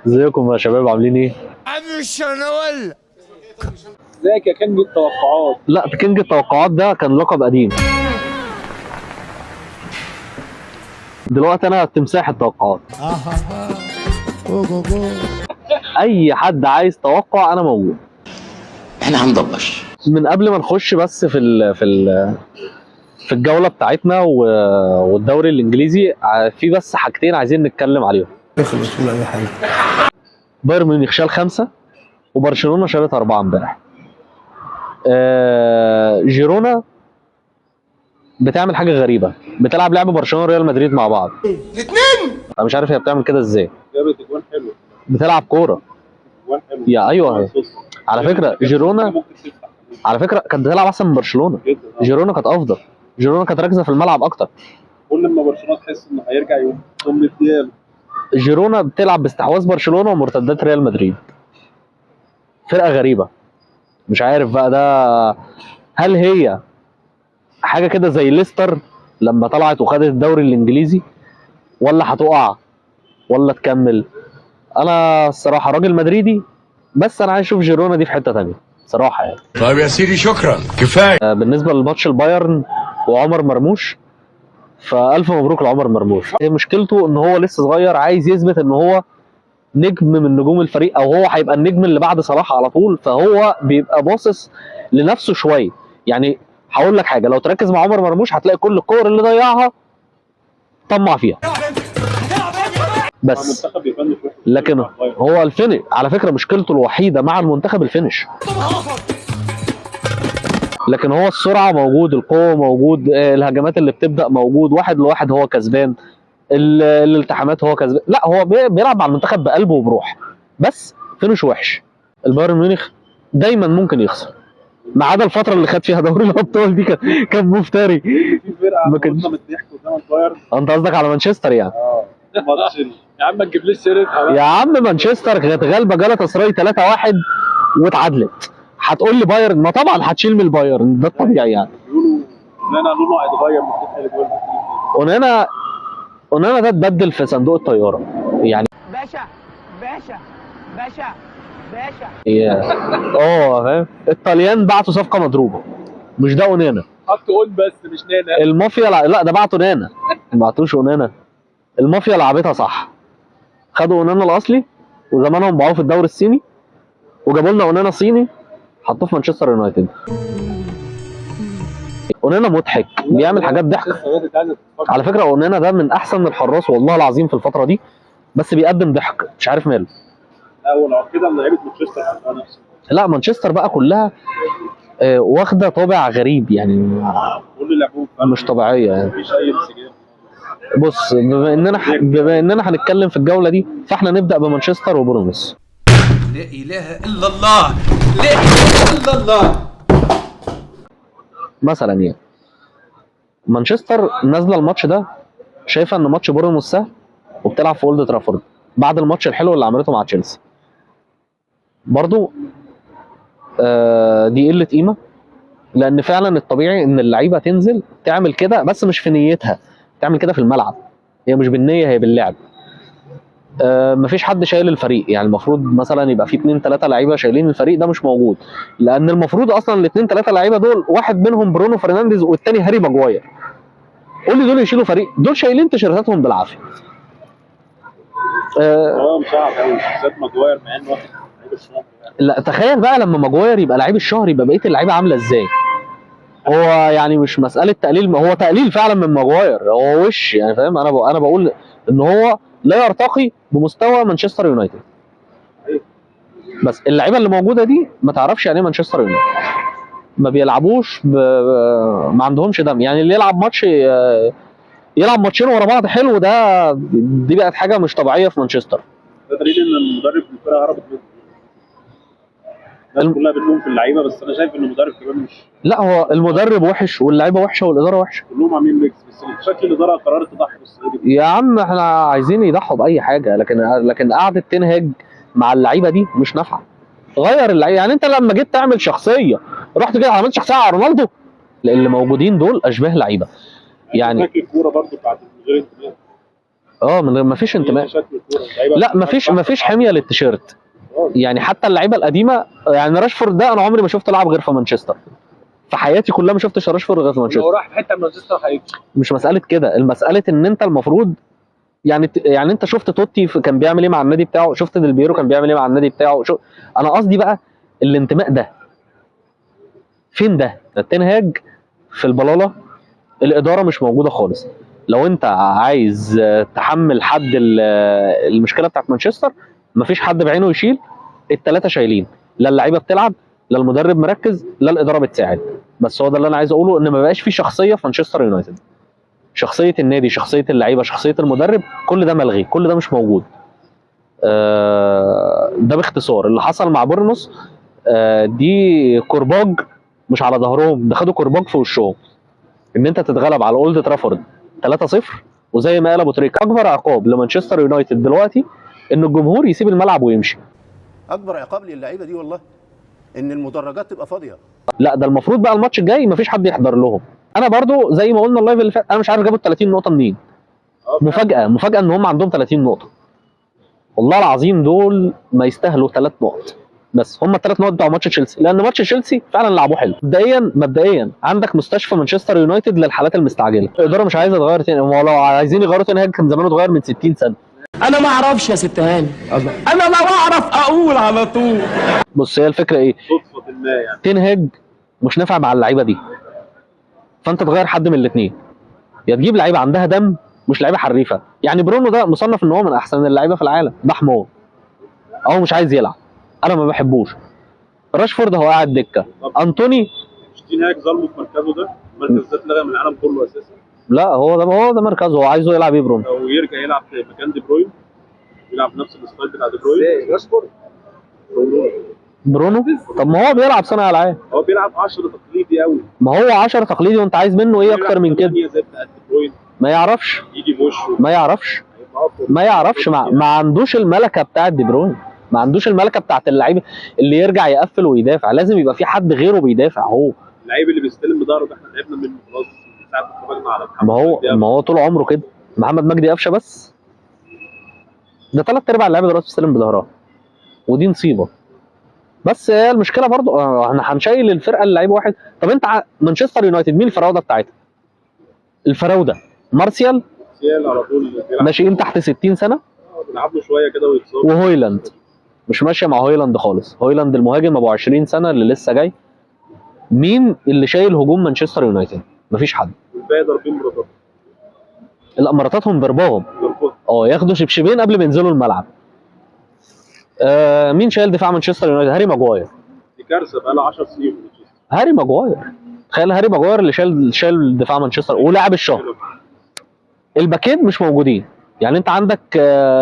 ازيكم يا شباب عاملين ايه؟ عم الشناول. ازيك يا كينج التوقعات؟ لا كينج التوقعات ده كان لقب قديم. دلوقتي انا تمساح التوقعات. اي حد عايز توقع انا موجود. احنا هنضبش من قبل ما نخش بس في الجوله بتاعتنا والدوري الانجليزي، في بس حاجتين عايزين نتكلم عليهم. اخلص ولا اي حاجه. بايرن ميونخ شال 5 وبرشلونه شالت 4 امبارح. جيرونا بتعمل حاجه غريبه، بتلعب لعب برشلونه وريال مدريد مع بعض الاثنين. انا مش عارف هي بتعمل كده ازاي. جابت اجوان حلوه، بتلعب كوره. اجوان حلوه يا ايوه. على فكره جيرونا على فكره كانت بتلعب احسن من برشلونه. جيرونا كانت افضل، جيرونا كانت راكزه في الملعب اكتر. كل ما برشلونه تحس انه هيرجع يقوم مدياله. جيرونا بتلعب باستحواذ برشلونه ومرتدات ريال مدريد. فرقه غريبه، مش عارف بقى ده هل هي حاجه كده زي ليستر لما طلعت وخدت الدوري الانجليزي، ولا هتقع ولا تكمل. انا الصراحه راجل مدريدي، بس انا عايز اشوف جيرونا دي في حته ثانيه صراحه يعني. طيب يا سيدي شكرا كفايه. بالنسبه لماتش البايرن وعمر مرموش، فالف مبروك لعمر مرموش. مشكلته ان هو لسه صغير، عايز يثبت ان هو نجم من نجوم الفريق، او هو هيبقى النجم اللي بعد صلاح على طول، فهو بيبقى باصص لنفسه شويه. يعني هقول لك حاجه، لو تركز مع عمر مرموش هتلاقي كل الكور اللي ضيعها طمع فيها بس. لكن هو الفينش على فكره مشكلته الوحيده مع المنتخب الفينش، لكن هو السرعه موجود، القوه موجود، الهجمات اللي بتبدا موجود، 1-1 هو كسبان، الالتحامات هو كسبان. لا هو بيلعب مع المنتخب بقلبه وبروح، بس فينش وحش. البايرن ميونخ دايما ممكن يخسر، ما عدا الفتره اللي خد فيها دوري الابطال دي كان مفتري. في فرقه ما كانش من الضحك قدام البايرن. انت قصدك على مانشستر يعني؟ ماتش يا عم ما تجيبليش سيرتها يا عم مانشستر كانت غالبه جالاتا سراي 3-1 واتعادلت. هتقول لي بايرن؟ ما طبعا هتشيل من البايرن، ده الطبيعي يعني. بيقولوا ان انا لونه هيتغير من كتر الاجوان. اونانا ده اتبدل في صندوق الطياره يعني. باشا باشا باشا باشا. فاهم. الطليان بعتوا صفقه مضروبه، مش ده اونانا. حط اون بس مش نانا. المافيا لا ده بعتوا نانا، ما بعتوش اونانا. المافيا لعبتها صح، خدوا اونانا الاصلي وزمانهم باعوه في الدوري الصيني، وجابوا لنا اونانا صيني حطوه في مانشستر يونايتد. اونانا مضحك، بيعمل حاجات ضحك. على فكره اونانا ده من احسن الحراس والله العظيم في الفتره دي، بس بيقدم ضحك مش عارف ماله. لا ولو كده لعيبه مانشستر نفسه. لا مانشستر بقى كلها واخده طابع غريب يعني، كل لعبهم مش طبيعيه يعني. مفيش اي انسجام. بص بما اننا هنتكلم في الجوله دي، فاحنا نبدا بمانشستر وبورنموث. لا اله الا الله، لا اله الا الله. مثلا يعني مانشستر نازله الماتش ده شايفه ان ماتش بورنموث سهل، وبتلعب في اولد ترافورد بعد الماتش الحلو اللي عملته مع تشيلسي. برضو دي قله قيمه، لان فعلا الطبيعي ان اللعيبه تنزل تعمل كده، بس مش في نيتها، تعمل كده في الملعب. هي مش بالنيه، هي باللعب. مفيش حد شايل الفريق، يعني المفروض مثلا يبقى في 2-3 لعيبه شايلين الفريق، ده مش موجود. لان المفروض اصلا ال2-3 لعيبه دول، واحد منهم برونو فرنانديز والتاني هاري ماجواير. قول لي دول يشيلوا فريق؟ دول شايلين تيشيرتاتهم بالعافيه. صعب قوي بالذات ماجواير، مع انه واحد لعيب الشهر. لا تخيل بقى لما ماجواير يبقى لعيب الشهر، يبقى بقيه اللعيبه عامله ازاي. هو يعني مش مساله تقليل، ما هو تقليل فعلا من ماجواير، هو وش يعني فاهم. انا بقول ان هو لا يرتقي بمستوى مانشستر يونايتد، بس اللعيبه اللي موجوده دي ما تعرفش يعني ايه مانشستر يونايتد، ما بيلعبوش ما عندهمش دم. يعني اللي يلعب ماتش يلعب ماتشين ورا بعض حلو، دي بقت حاجه مش طبيعيه في مانشستر. ده دليل ان المدرب في الفرقه هربت منه. الناس كلها بتلوم في اللعيبه، بس انا شايف ان المدرب كمان مش. لا هو المدرب وحش واللعيبه وحشه والاداره وحشه، كلهم عاملين ميكس، بس شكل الاداره قررت تضحي بالصعيدي. يا عم احنا عايزين يضحوا باي حاجه، لكن قعده تنهج مع اللعيبه دي مش نافعه. غير اللعيبه، يعني انت لما جيت تعمل شخصيه رحت كده عملت شخصيه على رونالدو. اللي موجودين دول اشباه لعيبه يعني. شكل الكوره برضه بتاعت غير انتباه. ما فيش انتماء. شكل الكوره اللعيبة لا ما فيش حميه للتيشيرت. يعني حتى اللعيبه القديمه، يعني راشفورد ده انا عمري ما شفته لعب غير في مانشستر. في حياتي كلها ما شفتش راشفورد غير في لو مانشستر. راح في حته من مانشستر هيجي. مش مساله كده، المساله ان انت المفروض يعني انت شفت توتي كان بيعمل ايه مع النادي بتاعه، شفت ديل بيرو كان بيعمل ايه مع النادي بتاعه. انا قصدي بقى الانتماء ده فين؟ ده تين هاج في البلاله، الاداره مش موجوده خالص. لو انت عايز تحمل حد المشكله بتاعت مانشستر، مفيش حد بعينه يشيل، الثلاثه شايلين، لا اللعيبه بتلعب، لا المدرب مركز، لا الاداره بتساعد. بس هو ده اللي انا عايز اقوله، ان ما بقاش في شخصيه في مانشستر يونايتد. شخصيه النادي، شخصيه اللعيبه، شخصيه المدرب، كل ده ملغي، كل ده مش موجود. ده باختصار اللي حصل مع بورنموث. دي كرباج مش على ظهرهم، ده خدوا كرباج في وشهم. ان انت تتغلب على اولد ترافورد 3-0، وزي ما قال ابو تريكه اكبر عقاب لمانشستر يونايتد دلوقتي ان الجمهور يسيب الملعب ويمشي. اكبر عقاب للعيبه دي والله ان المدرجات تبقى فاضيه. لا ده المفروض بقى الماتش الجاي مفيش حد يحضر لهم. انا برضو زي ما قلنا اللايف اللي فات، انا مش عارف جابوا ال 30 نقطه منين. مفاجاه ان هم عندهم 30 نقطه. والله العظيم دول ما يستاهلوا 3 نقط، بس هم ال3 نقط بتوع ماتش تشيلسي، لان ماتش تشيلسي فعلا لعبوه حلو. مبدئيا عندك مستشفى مانشستر يونايتد للحالات المستعجله، الاداره مش عايزه تغير تاني. هو لو عايزين يغيروا تاني هاج كان زمانه اتغير من 60 سنه. انا ما اعرفش يا ست هاني، انا لو اعرف اقول على طول. بص هي الفكره ايه؟ صدفه ما يعني. تين هاج مش نافع مع اللعيبه دي، فانت تغير حد من الاثنين، يا تجيب لعيبه عندها دم مش لعيبه حريفه. يعني برونو ده مصنف ان هو من احسن اللعيبه في العالم، ده حمار اهو مش عايز يلعب، انا ما بحبوش. راشفورد هو قاعد دكه. انتوني مش تين هاج ظلمه في مركزه ده، المركز ده اتلغى من العالم كله اساسا. لا هو ده مركزه، هو عايزه يلعب ايه برونو؟ لو يرجع يلعب في مكان دي بروين، يلعب نفس الستايل بتاع دي بروين. راشفورد برونو طب ما هو بيلعب صانع العاب، هو بيلعب 10 تقليدي قوي. ما هو 10 تقليدي، وانت عايز منه ايه اكتر من كده؟ زي بتاع دي بروين، ما يعرفش يجي بوشه، ما يعرفش ما عندوش الملكه بتاعت دي بروين، ما عندوش الملكه بتاعت اللعيب اللي يرجع يقفل ويدافع. لازم يبقى في حد غيره بيدافع. هو اللعيب اللي بيستلم بظهره ده احنا تعبنا منه خلاص من ساعه ما اتفرجنا على ما هو طول عمره كده. محمد مجدي قفشه بس ده 3/4 اللعيبه دلوقتي بتستلم بظهرها، ودي نصيبه. بس هي المشكله برضو احنا هنشيل الفرقه اللعيب واحد. طب انت مانشستر يونايتد مين الفراوده بتاعتها؟ الفراوده مارسيال على طول ناشئين تحت 60 سنه، بيلعب له شويه كده ويتصاب. وهويلاند مش ماشيه مع هويلاند خالص. هويلاند المهاجم ابو 20 سنه اللي لسه جاي. مين اللي شايل هجوم مانشستر يونايتد؟ مفيش حد. الباقي ضاربين مراتات. لا مراتاتهم ضرباهم، ياخدوا شبشبين قبل ما ينزلوا الملعب. مين شايل دفاع مانشستر يونايتد؟ هاري ماجواير. دي كارثه بقى لها 10 سنين في مانشستر. هاري ماجواير، تخيل هاري ماجواير اللي شايل دفاع مانشستر ولاعب الشهر. الباكين مش موجودين، يعني انت عندك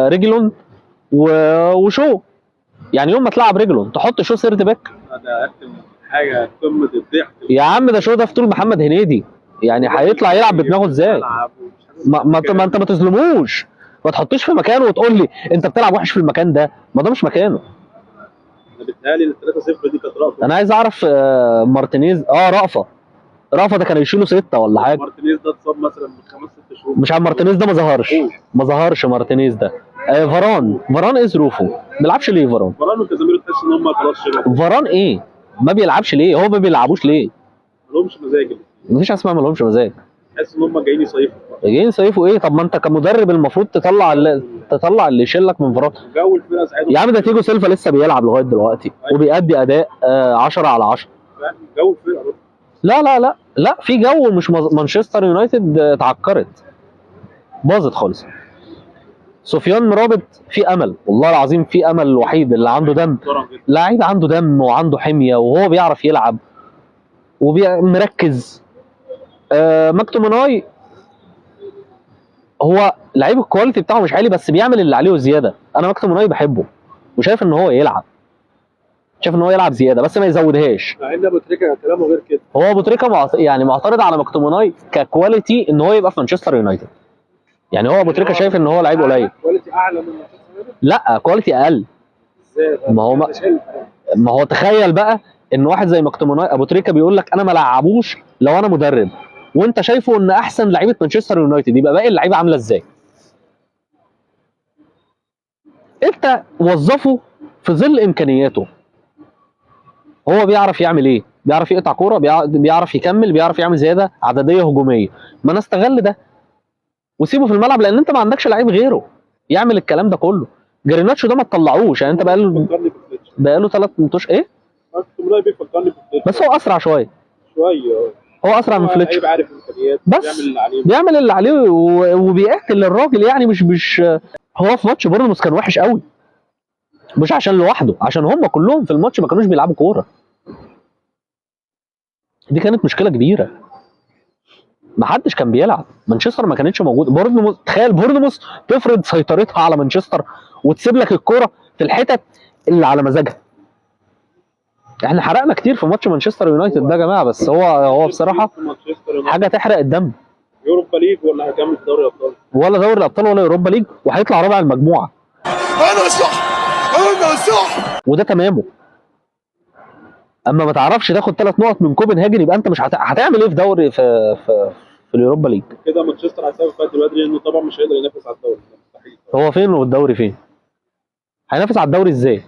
ريجلون وشو، يعني يوم ما تلعب ريجلون تحط شو سيرت باك؟ ده حاجه قمه الضحك يا عم ده شو ده في طول محمد هنيدي، يعني هيطلع يلعب بدماغه ازاي؟ ما انت ما تظلموش، ما تحطوش في مكانه وتقول لي انت بتلعب وحش في المكان ده، ما ده مش مكانه. انا بيتهيألي ال 3-0 دي كانت رأفة. انا عايز اعرف مارتينيز رأفة ده كان يشيله 6 ولا حاجه. مارتينيز ده اتصاب مثلا من 5-6 شهور. مش عارف مارتينيز ده ما ظهرش مارتينيز ده. فاران ايه ظروفه؟ ما بيلعبش ليه فاران وكازاميرو تحس ان هم خلاص شبه. فاران ايه؟ ما بيلعبش ليه؟ هو ما بيلعبوش ليه؟ ما لهمش مزاج. مفيش حاجه اسمها ما لهمش مزاج. تحس ان هم جايين يصيفوا. جايين يصيفوا ايه؟ طب ما انت كمدرب المفروض تطلع اللي يشيلك من فاران. جو الفرقه ساعتها يا عم ده تيجو سيلفا لسه بيلعب لغايه دلوقتي وبيأدي اداء 10 على 10. جو الفرقه برضه. لا في جو. مش مانشستر يونايتد اتعكرت، باظت خالص. سفيان مرابط في امل، والله العظيم في امل. الوحيد اللي عنده دم، لعيب عنده دم وعنده حميه وهو بيعرف يلعب ومركز. ماكتوميناي هو لعيب الكواليتي بتاعه مش عالي، بس بيعمل اللي عليه وزياده. انا ماكتوميناي بحبه وشايف ان هو يلعب، شايف ان هو يلعب زياده بس ما يزودهاش. مع ان ابو تريكه كلامه غير كده. هو ابو تريكه يعني معترض على ماكتوميناي ككواليتي ان هو يبقى في مانشستر يونايتد. يعني هو ابو تريكه شايف ان هو لعيب قليل. كواليتي اعلى من مانشستر يونايتد؟ لا كواليتي اقل. ازاي؟ ما هو تخيل بقى ان واحد زي ماكتوميناي ابو تريكه بيقول لك انا ما لعبوش لو انا مدرب، وانت شايفه ان احسن لعيبه مانشستر يونايتد، يبقى باقي اللعيبه عامله ازاي؟ انت وظفه في ظل امكانياته. هو بيعرف يعمل ايه؟ بيعرف يقطع كوره، بيعرف يكمل، بيعرف يعمل زياده عدديه هجوميه. ما انا استغل ده وسيبه في الملعب، لان انت ما عندكش لعيب غيره يعمل الكلام ده كله. جريناتشو ده ما تطلعوش، يعني انت فكرني بفليتش. بقاله 3 ماتش ايه؟ تومراي بيفكرني بفليتش بس هو اسرع شويه، شويه. هو اسرع من فليتش، لعيب عارف امكانيات، بس بيعمل اللي عليه. بيعمل اللي عليه وبيقتل الراجل، يعني مش هو في ماتش بورنموث كان وحش قوي، مش عشان لوحده، عشان هم كلهم في الماتش ما كانوش بيلعبوا كوره. دي كانت مشكله كبيره، ما حدش كان بيلعب. مانشستر ما كانتش موجود. بورنموث، تخيل بورنموث تفرض سيطرتها على مانشستر وتسيب لك الكوره في الحتت اللي على مزاجها. احنا حرقنا كتير في ماتش مانشستر يونايتد ده يا جماعه، بس هو بصراحه حاجه تحرق الدم. يوروبا ليج ولا هيكمل في دوري الابطال؟ ولا دوري الابطال ولا يوروبا ليج، وهيطلع رابع المجموعه. انا صح. وده تمامه. اما ما تعرفش تاخد 3 نقط من كوبنهاجن، يبقى انت مش هتعمل ايه في دوري في اليوروبا ليج. كده مانشستر هيسافر فات بدري، لانه طبعا مش هيقدر ينافس على الدوري، مستحيل. هو فين والدوري فين؟ هينافس على الدوري ازاي؟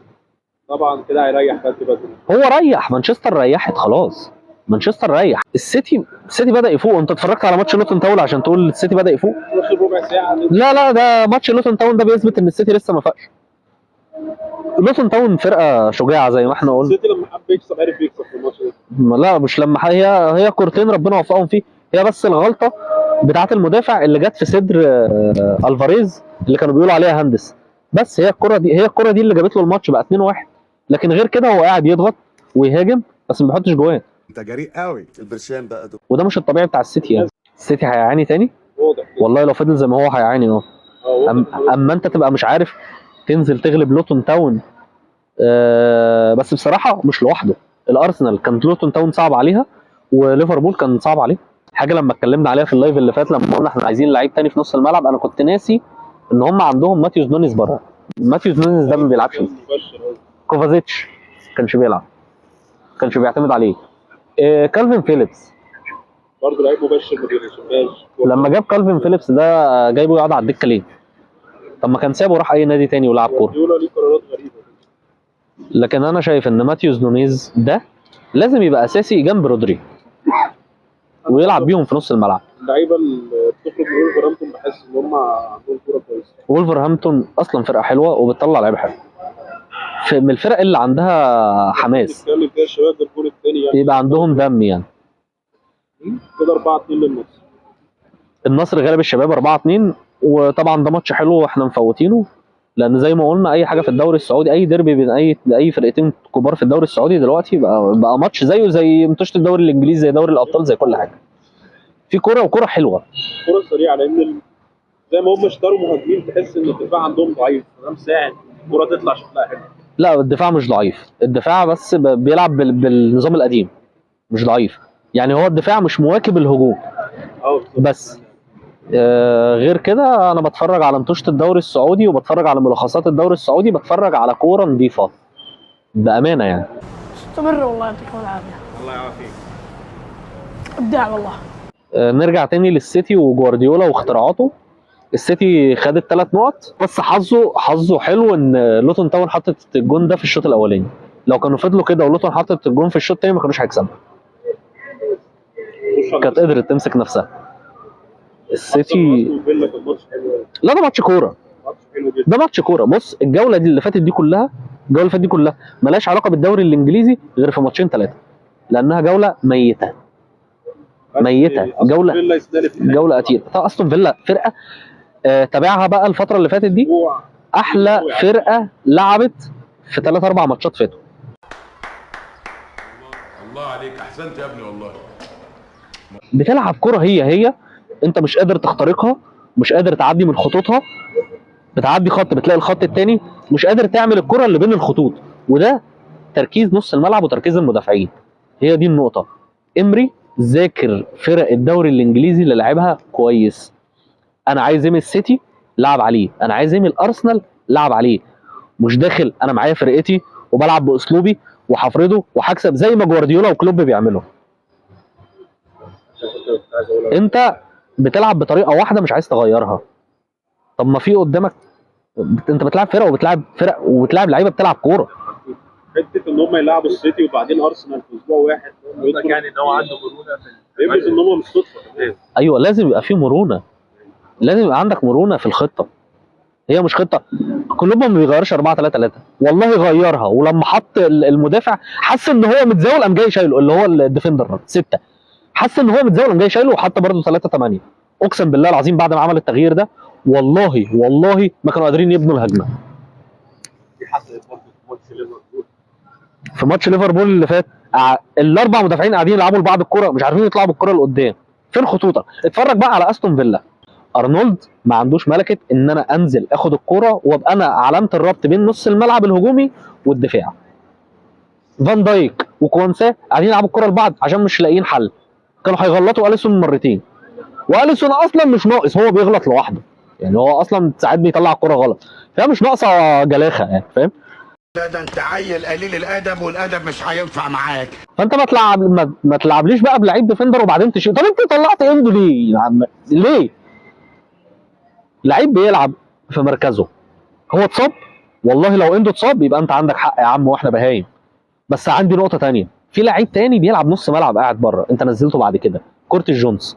طبعا كده هيريح فات بدري. هو ريح، مانشستر ريحت خلاص. مانشستر ريح. السيتي بدأ يفوق. انت اتفرجت على ماتش لوتون تاون عشان تقول السيتي بدأ يفوق؟ اخر ربع ساعه لا ده ماتش لوتون تاون ده بيثبت ان السيتي لسه ما فاقش. لوتون تاون فرقه شجاعه زي ما احنا قلنا. السيتي لما حب يكسب عرف يكسب في الماتش ده. لا مش لما هي كورتين ربنا وفقهم فيه. هي بس الغلطه بتاعه المدافع اللي جت في صدر الفاريز اللي كانوا بيقولوا عليها هندس. بس هي الكره دي اللي جابت له الماتش بقى 2-1. لكن غير كده هو قاعد يضغط ويهاجم بس ما بيحطش جوان. انت جريء قوي. البرشام بقى ده. وده مش الطبيعي بتاع السيتي يعني. السيتي هيعاني تاني واضح. والله لو فضل زي ما هو هيعاني. اما انت تبقى مش عارف تنزل تغلب لوتون تاون. بس بصراحه مش لوحده. الارسنال كان لوتون تاون صعب عليها، وليفربول كان صعب عليه. حاجه لما اتكلمنا عليها في اللايف اللي فات، لما قلنا احنا عايزين لعيب تاني في نص الملعب، انا كنت ناسي ان هم عندهم ماتيوس نونيز بره. ماتيوس نونيز ده ما بيلعبش. كوفازيتش كانش بيلعب، كانش بيعتمد عليه. كالفين فيليبس برضه لعيب مبشر ما بيرشمهاش. لما جاب كالفين فيليبس ده جايبه يقعد على الدكه ليه؟ طب ما كان سابه وراح اي نادي تاني ولعب كوره. جوارديولا ليه قرارات غريبه. لكن انا شايف ان ماتيوس نونيز ده لازم يبقى اساسي جنب رودري ويلعب بيهم في نص الملعب. اللعيبه اللي بتخرج من ولفرهامبتون بحس ان هم عندهم كوره كويسه. وولفرهامبتون اصلا فرقه حلوه وبتطلع لعيبه حلوه، من الفرق اللي عندها حماس، نتكلم فيها الشباب ده الجول الثاني يعني يبقى عندهم دم يعني. كده 4-2 للنصر. النصر غلب الشباب 4-2، وطبعا ده ماتش حلو واحنا مفوتينه، لان زي ما قلنا اي حاجه في الدوري السعودي، اي ديربي بين اي فرقتين كبار في الدوري السعودي دلوقتي بقى ماتش زيه زي ماتش الدوري الانجليزي، زي دوري الابطال، زي كل حاجه. في كوره وكوره حلوه. كوره سريعه، لان زي ما هم اشتروا مهاجمين تحس ان الدفاع عندهم ضعيف، ده مساعد الكوره تطلع شكلها حلو. لا الدفاع مش ضعيف، الدفاع بس بيلعب بالنظام القديم، مش ضعيف يعني. هو الدفاع مش مواكب الهجوم بس. غير كده انا بتفرج على ماتشات الدوري السعودي وبتفرج على ملخصات الدوري السعودي، بتفرج على كوره نظيفه بامانه يعني. استمر والله يعطيكم العافيه. الله يعافيك. ابداع والله. نرجع تاني للسيتي وجوارديولا واختراعاته. السيتي خدت 3 نقط، بس حظه حلو ان لوتون تاون حطت الجون ده في الشوط الاولاني. لو كانوا فضلوا كده ولوتون حطت الجون في الشوط الثاني ما كانوش هيكسبوا. كانت قدرت تمسك نفسها. السيتي لا ده ماتش كوره، ده ماتش كوره. بص الجوله دي اللي فاتت دي كلها، الجوله اللي فاتت دي كلها مالهاش علاقه بالدوري الانجليزي غير في ماتشين 3، لانها جوله ميته جوله قتيله. طبعا استون فيلا فرقه تابعها بقى الفتره اللي فاتت دي، احلى فرقه لعبت في 3-4 ماتشات فاتوا. الله عليك، احسنت يا ابني والله. بتلعب كرة هي انت مش قادر تخترقها، مش قادر تعدي من خطوطها، بتعدي خط بتلاقي الخط التاني، مش قادر تعمل الكرة اللي بين الخطوط. وده تركيز نص الملعب وتركيز المدافعين، هي دي النقطة. امري ذاكر فرق الدوري الانجليزي اللي لعبها كويس. انا عايز ايم السيتي لعب عليه، انا عايز ايم الارسنال لعب عليه، مش داخل انا معايا فرقتي وبلعب باسلوبي وهفرضه وهكسب زي ما جوارديولا وكلوب بيعملوا. انت بتلعب بطريقه واحده مش عايز تغيرها. طب ما في قدامك انت بتلعب فرق وبتلعب لعيبه بتلعب كوره. حته ان هم يلعبوا السيتي وبعدين ارسنال في اسبوع واحد، يعني ان هو عنده مرونه بيبرز ان هم مش صدفه. ايوه لازم يبقى في مرونه، لازم يبقى عندك مرونه في الخطه. هي مش خطه، كلهم ما بيغيرش 4-3-3 والله غيرها، ولما حط المدافع حس ان هو متزاول قام جاي شايله، اللي هو الديفندر 6 حس ان هو متزاول قام جاي شايله وحط برده 3-8. اقسم بالله العظيم بعد ما عمل التغيير ده والله ما كانوا قادرين يبنوا الهجمه. دي حصلت برضه في ماتش ليفربول. في ماتش ليفربول اللي فات الاربع مدافعين قاعدين يلعبوا لبعض الكره، مش عارفين يطلعوا بالكره لقدام. فين خطوطك؟ اتفرج بقى على استون فيلا. ارنولد ما عندوش ملكه ان انا انزل اخد الكره وابقى انا علامه الربط بين نص الملعب الهجومي والدفاع. فان دايك وكوانسا قاعدين يلعبوا الكره لبعض عشان مش لاقيين حل. كانوا هيغلطوا اليسون مرتين، واليسون اصلا مش ناقص، هو بيغلط لوحده، يعني هو اصلا ساعات بيطلع الكره غلط، فهي مش ناقصه جلاخه يعني، فاهم؟ لا ده انت عيل قليل الادب والادب مش هينفع معاك. فانت ما تلعبليش بقى بلعيب ديفندر وبعدين تشيل. طب انت طلعت اندو ليه يا عم؟ ليه؟ لعيب بيلعب في مركزه، هو اتصاب، والله لو اندو اتصاب يبقى انت عندك حق يا عم واحنا بهايم. بس عندي نقطه ثانيه، في لعيب تاني بيلعب نص ملعب قاعد بره، انت نزلته بعد كده، كورتيس جونز.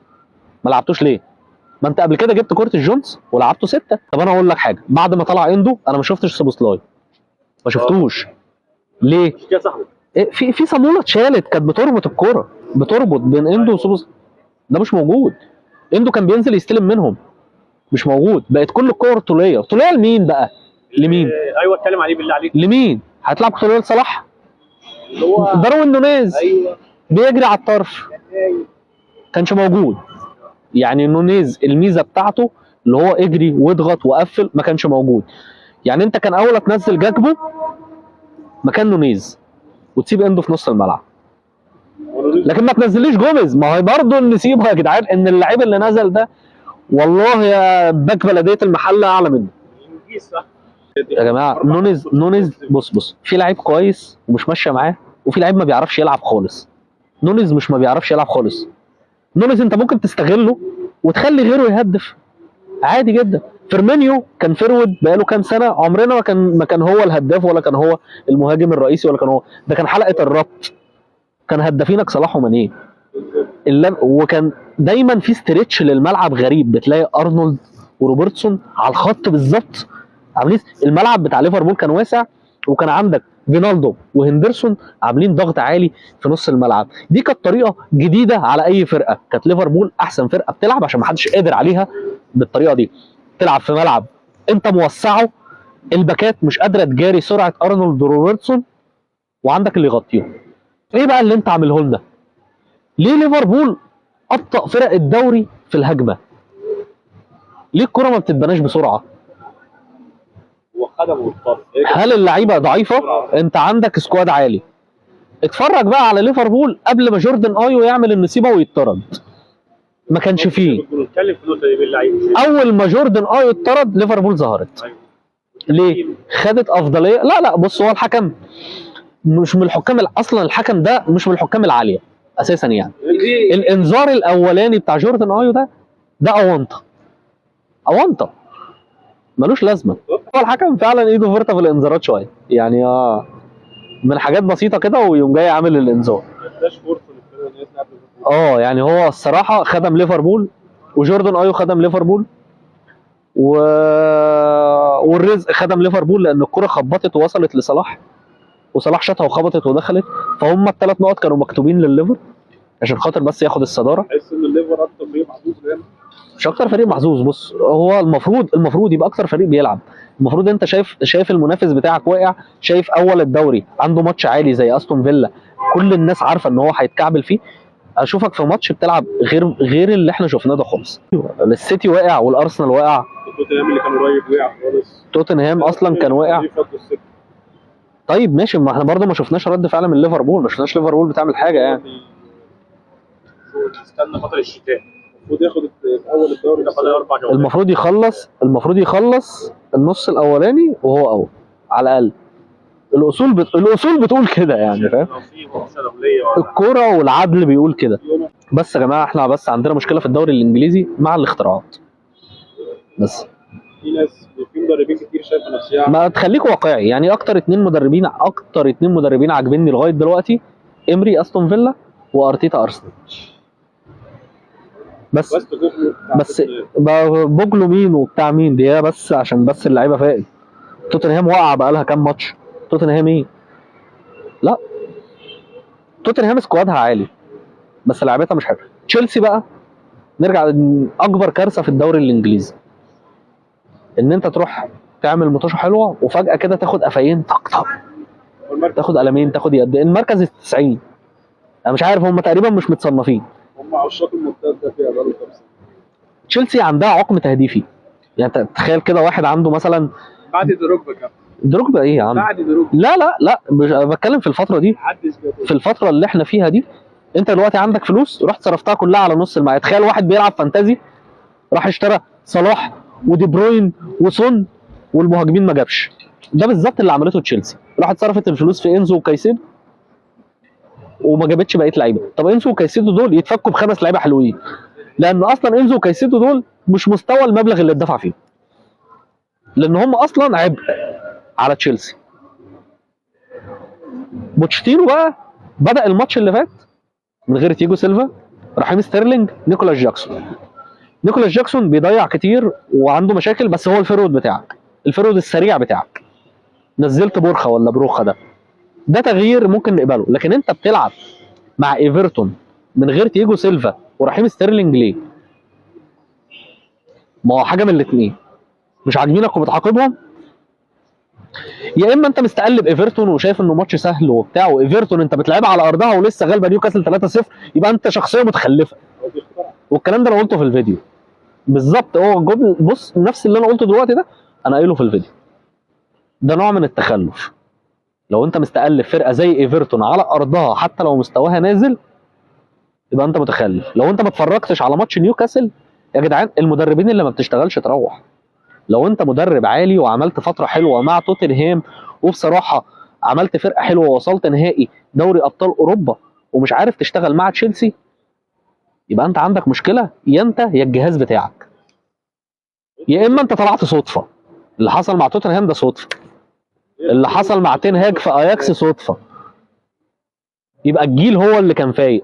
ما لعبتوش ليه؟ ما انت قبل كده جبت كورتيس جونز ولعبته 6. طب انا اقول لك حاجه، بعد ما طلع اندو انا ما شفتش سوبوسلاي، ما شفتوش. ليه؟ مش كده صاحبي؟ في صاموله اتشالت كانت بتربط الكوره، بتربط بين اندو وسوبوس، ده مش موجود. اندو كان بينزل يستلم منهم، مش موجود. بقت كل الكور طوليه لمين بقى؟ لمين؟ ايوه اتكلم عليه بالله عليك. لمين؟ هتلعب طوليه لصلاح؟ اللي هو داروين نونيز ايوه بيجري على الطرف، كانش موجود. يعني نونيز الميزه بتاعته اللي هو اجري واضغط وقفل ما كانش موجود. يعني انت كان اولى تنزل جاكبو مكان نونيز وتسيب اندو في نص الملعب، لكن ما تنزليش جوميز. ما هو برضه نسيبه يا جدعان ان اللعيب اللي نزل ده والله يا باك بلديه المحله اعلى منه يا جماعه. نونيز بص في لعيب كويس ومش ماشيه معاه، وفي لعيب ما بيعرفش يلعب خالص. نونيز مش ما بيعرفش يلعب خالص. نونيز انت ممكن تستغله وتخلي غيره يهدف عادي جدا. فيرمينيو كان فيرود بقاله كام سنه، عمرنا ما كان هو الهداف ولا كان هو المهاجم الرئيسي ولا كان هو ده، كان حلقه الربط، كان هدافينك صلاح وماني. وكان دايما في ستريتش للملعب غريب، بتلاقي ارنولد وروبرتسون على الخط بالظبط عاملين. الملعب بتاع ليفربول كان واسع، وكان عندك فينالدو وهندرسون عاملين ضغط عالي في نص الملعب. دي كانت طريقه جديده على اي فرقه، كانت ليفربول احسن فرقه بتلعب عشان ما حدش قادر عليها بالطريقه دي. تلعب في ملعب انت موسعه، الباكات مش قادره تجاري سرعه ارنولد وروبرتسون، وعندك اللي يغطيهم. ايه بقى اللي انت عامله لنا؟ ليه ليفربول ابطأ فرق الدوري في الهجمه؟ ليه الكره ما بتتبناش بسرعه؟ وخدم والطرد. هل اللعيبه ضعيفه؟ انت عندك سكواد عالي. اتفرج بقى على ليفربول قبل ما جوردن ايو يعمل النصيبه ويتطرد، ما كانش فيه. بنتكلم في النقطه دي باللعيبه. اول ما جوردن ايو اتطرد ليفربول ظهرت. ليه؟ خدت افضليه. لا بص، هو الحكم مش من الحكام اصلا، الحكم ده مش من الحكام العاليه اساسا يعني. الانذار الاولاني بتاع جوردن ايو ده اونطه ملوش لازمه. هو الحكم فعلا ايده فرطه في الانذارات شويه يعني، من حاجات بسيطه كده ويقوم جاي عامل الانذار. يعني هو الصراحه خدم ليفربول، وجوردن ايو خدم ليفربول، والرزق خدم ليفربول لان الكره خبطت ووصلت لصلاح، وصلاح شاطها وخبطت ودخلت، فهم الثلاث نقط كانوا مكتوبين للليفر عشان خاطر بس ياخد الصداره. تحس ان الليفر اكتر فريق محظوظ يعني. مش اكتر فريق محظوظ، بص هو المفروض يبقى اكتر فريق بيلعب. المفروض انت شايف المنافس بتاعك واقع، شايف اول الدوري عنده ماتش عالي زي استون فيلا كل الناس عارفه ان هو هيتكعبل فيه، اشوفك في ماتش بتلعب غير اللي احنا شفناه ده خالص. السيتي واقع والارسنال واقع، توتنهام اللي كان قريب وقع خالص، توتنهام اصلا كان واقع. طيب ماشي، ما احنا برضه ما شفناش رد فعل من ليفربول، ما شفناش ليفربول بتعمل حاجه يعني. استنى فتره الشتاء المفروض ياخد اول الدوري ده فاضل 4 جولات. المفروض يخلص النص الاولاني وهو اول على الاقل. الاصول بتقول كده يعني، فاهم؟ الكوره والعدل بيقول كده. بس يا جماعه احنا عندنا مشكله في الدوري الانجليزي مع الاختراعات بس. في ناس مدربين كتير شايفه نفسها. ما تخليك واقعي، يعني اكتر اتنين مدربين عاجبني لغايه دلوقتي امري استون فيلا، وارتيتا ارسنال. بس بس بوجلو مين وبتاع مين دي، هي بس عشان بس اللعيبه فايق. توتنهام واقعه بقالها كام ماتش. توتنهام ايه؟ لا، توتنهام سكوادها عالي بس لعيبتها مش حلوه. تشيلسي بقى نرجع، اكبر كارثه في الدوري الانجليزي ان انت تروح تعمل مطوشه حلوه وفجاه كده تاخد قفايين طق، تاخد قلمين، تاخد يد. المركز ال 90، انا مش عارف، هم تقريبا مش متصنفين. هم عشاق المرتده فيها بقالهم كام سنه. تشيلسي عندها عقم تهديفي، يعني تخيل كده واحد عنده مثلا بعد دروجبا كام؟ دروجبا ايه يا عم؟ بعد دروجبا. لا مش بتكلم في الفتره دي، في الفتره اللي احنا فيها دي. انت دلوقتي عندك فلوس رحت صرفتها كلها على نص الملعب. تخيل واحد بيلعب فانتازي راح اشترى صلاح ودي بروين وسون والمهاجمين ما جابش. ده بالظبط اللي عملته تشيلسي، راحت صرفت الفلوس في انزو وكايسيدو وما جابتش بقيه لعيبه. طب انزو وكايسيدو دول يتفكوا ب5 لعيبه حلوين، لان اصلا انزو وكايسيدو دول مش مستوى المبلغ اللي اتدفع فيه، لان هم اصلا عبء على تشيلسي. بوتشيتينو بقى بدأ الماتش اللي فات من غير تيجو سيلفا، رحيم ستيرلينج، نيكولاس جاكسون. نيكولاس جاكسون بيضيع كتير وعنده مشاكل، بس هو الفيرود بتاعك، الفيرود السريع بتاعك. نزلت بورخه ولا بروخه، ده تغيير ممكن نقبله. لكن انت بتلعب مع ايفرتون من غير تيجو سيلفا ورحيم ستيرلينج ليه؟ ما هو حاجه من الاثنين، مش عاجبينك وبتعاقبهم، يا اما انت مستقلب ايفرتون وشايف انه ماتش سهل وبتاع، وايفرتون انت بتلعبها على ارضها ولسه غالبه نيوكاسل 3-0، يبقى انت شخصيه متخلفه. والكلام ده انا قلته في الفيديو بالظبط. هو بص، نفس اللي انا قلته دلوقتي ده انا قايله في الفيديو. ده نوع من التخلف. لو انت مستقلب فرقه زي ايفرتون على ارضها حتى لو مستواها نازل، يبقى انت متخلف. لو انت ما اتفرجتش على ماتش نيوكاسل، يا جدعان المدربين اللي ما بتشتغلش تروح. لو انت مدرب عالي وعملت فتره حلوه مع توتنهام، وبصراحه عملت فرقه حلوه ووصلت نهائي دوري ابطال اوروبا، ومش عارف تشتغل مع تشيلسي، يبقى انت عندك مشكله، يا انت يا الجهاز بتاعك، يا اما انت طلعت صدفه. اللي حصل مع توتنهام ده صدفه، اللي حصل مع تين هاج في اياكس صدفه. يبقى الجيل هو اللي كان فايق،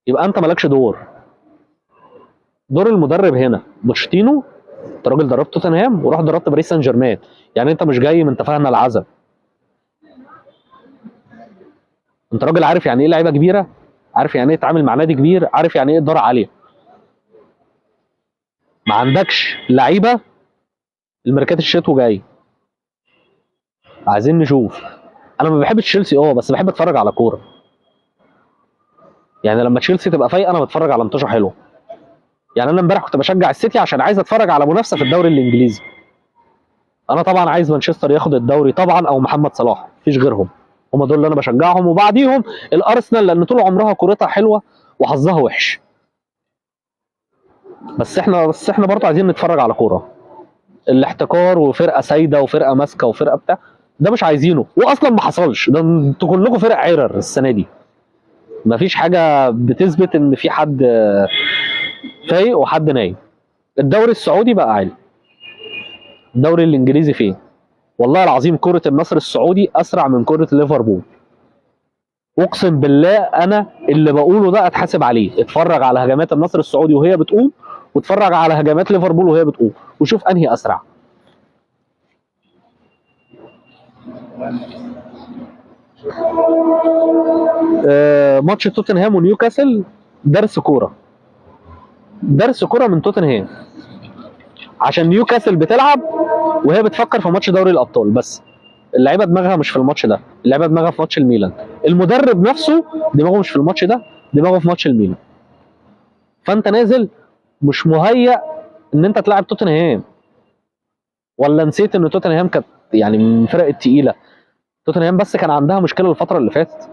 يبقى انت مالكش دور. دور المدرب هنا بوتشيتينو. انت راجل دربت توتنهام ورحت دربت باريس سان جيرمان، يعني انت مش جاي من تفاهنا العزب. انت راجل عارف يعني ايه لعيبه كبيره، عارف يعني ايه تتعامل مع نادي كبير، عارف يعني ايه اداره عاليه. ما عندكش لعيبه. الميركات الشتوي جاي، عايزين نشوف. انا ما بحبش تشيلسي بس بحب اتفرج على كوره. يعني لما تشيلسي تبقى فايقه انا بتفرج على ماتشات حلوه. يعني انا امبارح كنت بشجع السيتي عشان عايز اتفرج على منافسه في الدوري الانجليزي. انا طبعا عايز مانشستر ياخد الدوري طبعا، او محمد صلاح، مفيش غيرهم. هم دول اللي انا بشجعهم، وبعديهم الارسنال لان طول عمرها كورتها حلوه وحظها وحش. بس احنا برضه عايزين نتفرج على كوره. الاحتكار وفرقه سايده وفرقه ماسكه وفرقه بتاع، ده مش عايزينه، واصلا ما حصلش. ده انتوا كلكم فرق عرر السنه دي، مفيش حاجه بتثبت ان في حد فايق وحد نايم. الدوري السعودي بقى عالي، الدوري الانجليزي فين؟ والله العظيم كرة النصر السعودي اسرع من كرة ليفربول. اقسم بالله انا اللي بقوله ده اتحاسب عليه. اتفرج على هجمات النصر السعودي وهي بتقوم، واتفرج على هجمات ليفربول وهي بتقوم، وشوف انهي اسرع. ماتش توتنهام ونيوكاسل درس كوره، درس كوره من توتنهام، عشان نيوكاسل بتلعب وهي بتفكر في ماتش دوري الابطال. بس اللعيبه دماغها مش في الماتش ده، اللعيبه دماغها في ماتش الميلان. المدرب نفسه دماغه مش في الماتش ده، دماغه في ماتش الميلان. فانت نازل مش مهيأ ان انت تلعب توتنهام. ولا نسيت ان توتنهام كانت يعني من الفرق التقيله؟ توتنهام بس كان عندها مشكله الفتره اللي فاتت.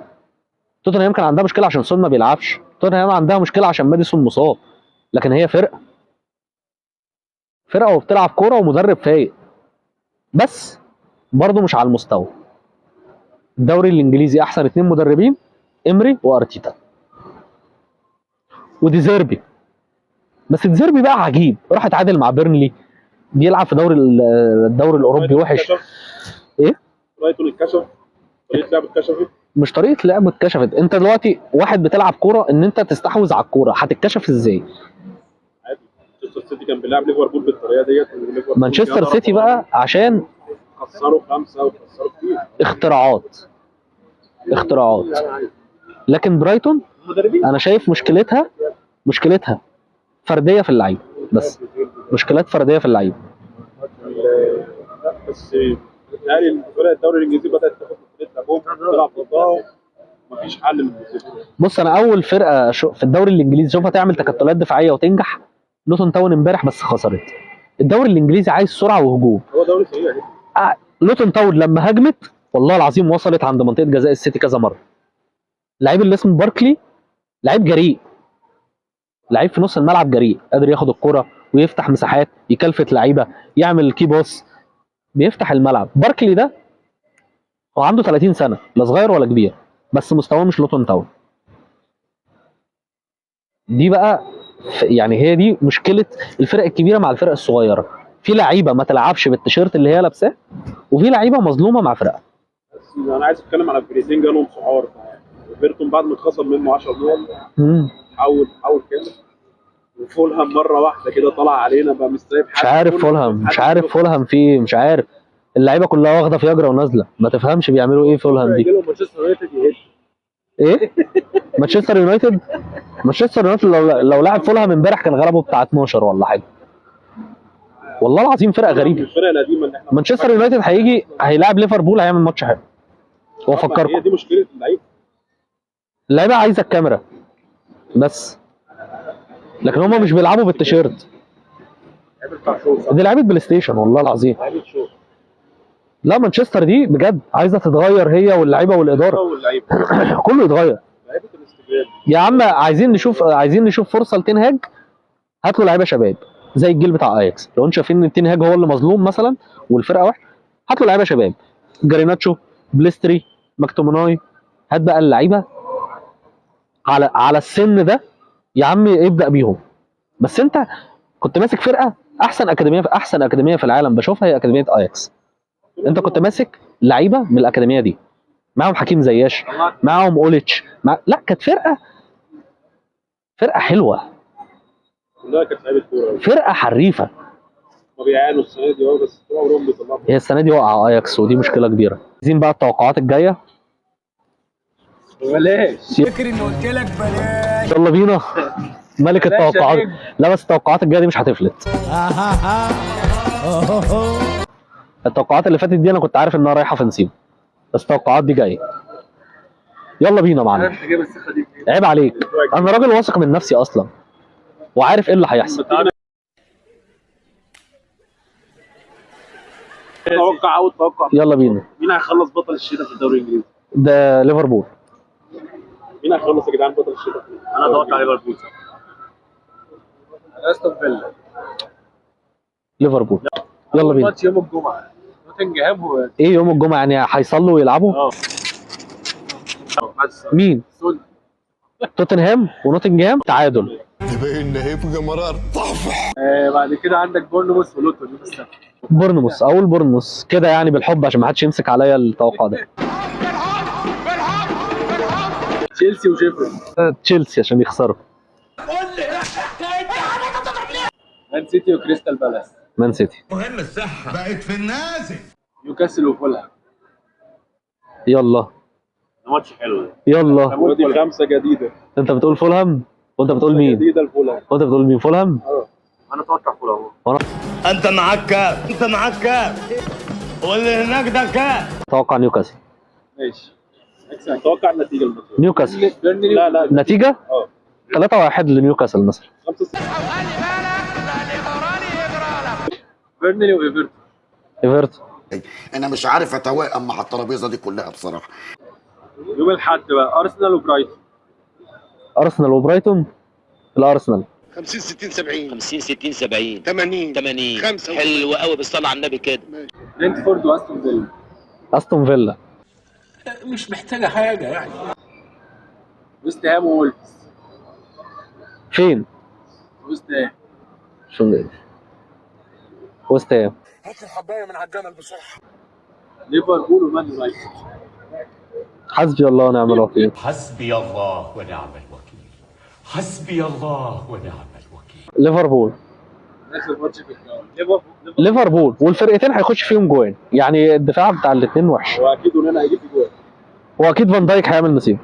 توتنهام كان عندها مشكله عشان سون ما بيلعبش، توتنهام عندها مشكله عشان ماديسون مصاب، لكن هي فرقه وبتلعب كوره ومدرب فايق، بس برضه مش على المستوى. الدوري الانجليزي احسن 2 مدربين امري وارتيتا وديزيربي. بس ديزيربي بقى عجيب، راح اتعادل مع بيرنلي بيلعب في الدوري الاوروبي وحش. ايه؟ برايتون اتكشف، طريقه لعب اتكشفت. مش طريقه لعب اتكشفت، انت دلوقتي واحد بتلعب كوره ان انت تستحوذ على الكوره، هتتكشف ازاي؟ عادي، مانشستر سيتي كان بيلعب ليفربول بالطريقه ديت. مانشستر سيتي بقى عشان خسروا 5 وخسروا كتير. اختراعات. لكن برايتون انا شايف مشكلتها فرديه في اللعيبه، بس مشكلات فرديه في اللعيبه. بس يعني فرق الدوري الانجليزي بدات تاخد مسؤوليه لعبهم، تلعب ضدها ومفيش حل من الموسم. بص انا اول فرقه في الدوري الانجليزي شوفها تعمل تكتلات دفاعيه وتنجح لوتون تاون امبارح، بس خسرت. الدوري الانجليزي عايز سرعه وهجوم. هو دوري سريع جدا. لوتون تاون لما هجمت والله العظيم وصلت عند منطقه جزاء السيتي كذا مره. اللعيب اللي اسمه باركلي لعيب جريء، لعيب في نص الملعب جريء، قادر ياخد الكرة ويفتح مساحات، يكلفت لعيبه، يعمل كي باص، بيفتح الملعب. باركلي ده هو عنده 30 سنه، لا صغير ولا كبير، بس مستواه مش لوتون تاون. دي بقى يعني هي دي مشكله الفرق الكبيره مع الفرق الصغيره، في لعيبه ما تلعبش بالتيشيرت اللي هي لابساه، وفي لعيبه مظلومه مع فرقها. بس انا عايز اتكلم على فرقتين جالهم سعار. ايفرتون بعد ما اتخصم منه 10 نقط حاول كده، وفولهام مره واحده كده طلع علينا بقى مش سايب حاجه. مش عارف فولهام في ايه، مش عارف. اللعيبه كلها واخده فياجرا ونازله، ما تفهمش بيعملوا ايه فولهام دي. مانشستر يونايتد يهد. ايه؟ مانشستر يونايتد لو لعب فولهام امبارح كان غلبه بتاع 12 ولا حاجه. والله العظيم فرقه غريبه. الفرقه القديمه اللي احنا مانشستر يونايتد هيلاعب ليفربول، هيعمل ماتش حلو. وافكركم هي دي مشكله اللعيبه عايزه الكاميرا بس، لكن هم مش بيلعبوا بالتيشيرت. دي لعيبه بلاي ستيشن والله العظيم. لا مانشستر دي بجد عايزه تتغير، هي واللعيبه والاداره كله يتغير. يا عم عايزين نشوف فرصه لتنهاج، هات له لعيبه شباب زي الجيل بتاع اياكس. لو انتوا شايفين ان تنهاج هو اللي مظلوم مثلا والفرقه وحشه، هات له لعيبه شباب، جريناتشو، بليستري، ماكتوموناي، هات بقى اللعيبه على السن ده يا عم، ابدا بيهم. بس انت كنت ماسك فرقه احسن اكاديميه في العالم بشوفها هي اكاديميه اياكس. انت كنت ماسك لعيبه من الاكاديميه دي، معاهم حكيم زياش، معاهم اوليتش، لا كانت فرقه حلوه، كلها كانت لعيبه كوره، فرقه حريفه. ما بيعانوا السنه دي بس طول عمرهم بيطلعوا. هي السنه دي وقع اياكس ودي مشكله كبيره. عايزين بقى التوقعات الجايه. بلاش فكر اني قلت لك بلاش. يلا بينا. ملك التوقعات. لا بس التوقعات الجايه دي مش هتفلت. التوقعات اللي فاتت دي انا كنت عارف انها رايحه في نسيب، بس التوقعات دي جايه. يلا بينا يا معلم. عيب عليك، انا راجل واثق من نفسي اصلا وعارف ايه اللي هيحصل. توقع يلا بينا. مين هيخلص بطل الشتاء في الدوري الانجليزي؟ ده ليفربول. مين هيخلص يا جدعان بطل الشتاء؟ انا اتوقع ليفربول. استون فيلا. ليفربول. يلا بينا. ماتش يوم الجمعه نوتنجهام هو ايه يوم الجمعه يعني هيصلوا ويلعبوا؟ مين؟ توتنهام ونوتنجهام تعادل. تبين هيبقى مرار طافح. بعد كده عندك بورنموث ولوتون يوم السبت. بورنموث كده يعني بالحب عشان ما حدش يمسك عليا التوقع ده. تشيلسي وشيفرد. تشيلسي عشان يخسروا. مان سيتي وكريستال بالاس. مان سيتي. مهم الصحة بقت في النازل. نيوكاسل وفولهام. يلا. ماتش حلو ده. يلا. ودي 5 جديده. انت بتقول فولهام وانت بتقول مين؟ جديده الفولهام. وانت بتقول مين؟ فولهام؟ انا اتوقع فولهام. انت معاك كام؟ انت معاك كام؟ واللي هناك ده كام؟ اتوقع نيوكاسل. ماشي. اتوقع النتيجه الماتش. نيوكاسل. لا نتيجه 3-1 لنيوكاسل مثلا. 5-6. بيرنلي وايفرتون. ايفرتون. انا مش عارف اتوائم مع الترابيزه دي كلها بصراحه. يوم الاحد بقى ارسنال وبرايتون. ارسنال وبرايتون. الارسنال. 50 60 70 50 60 70 80 80 5 حلو قوي بالصلاه على النبي كده. برينتفورد واستون فيلا. استون فيلا. مش محتاجه حاجه يعني. ويست هام وولفز. فين؟ ويست هام. شو وست هام. هات الحبايه من على الجمل بسرعه. ليفربول ومان يونايتد. حسبي الله ونعم الوكيل. حسبي الله ونعم الوكيل. حسبي الله ونعم الوكيل. ليفربول. اخر ماتش في الدوري ليفربول والفرقتين هيخش فيهم جوان، يعني الدفاع بتاع الاثنين وحش، واكيد ونانا هيجيب جوان. واكيد فان دايك هيعمل نصيب.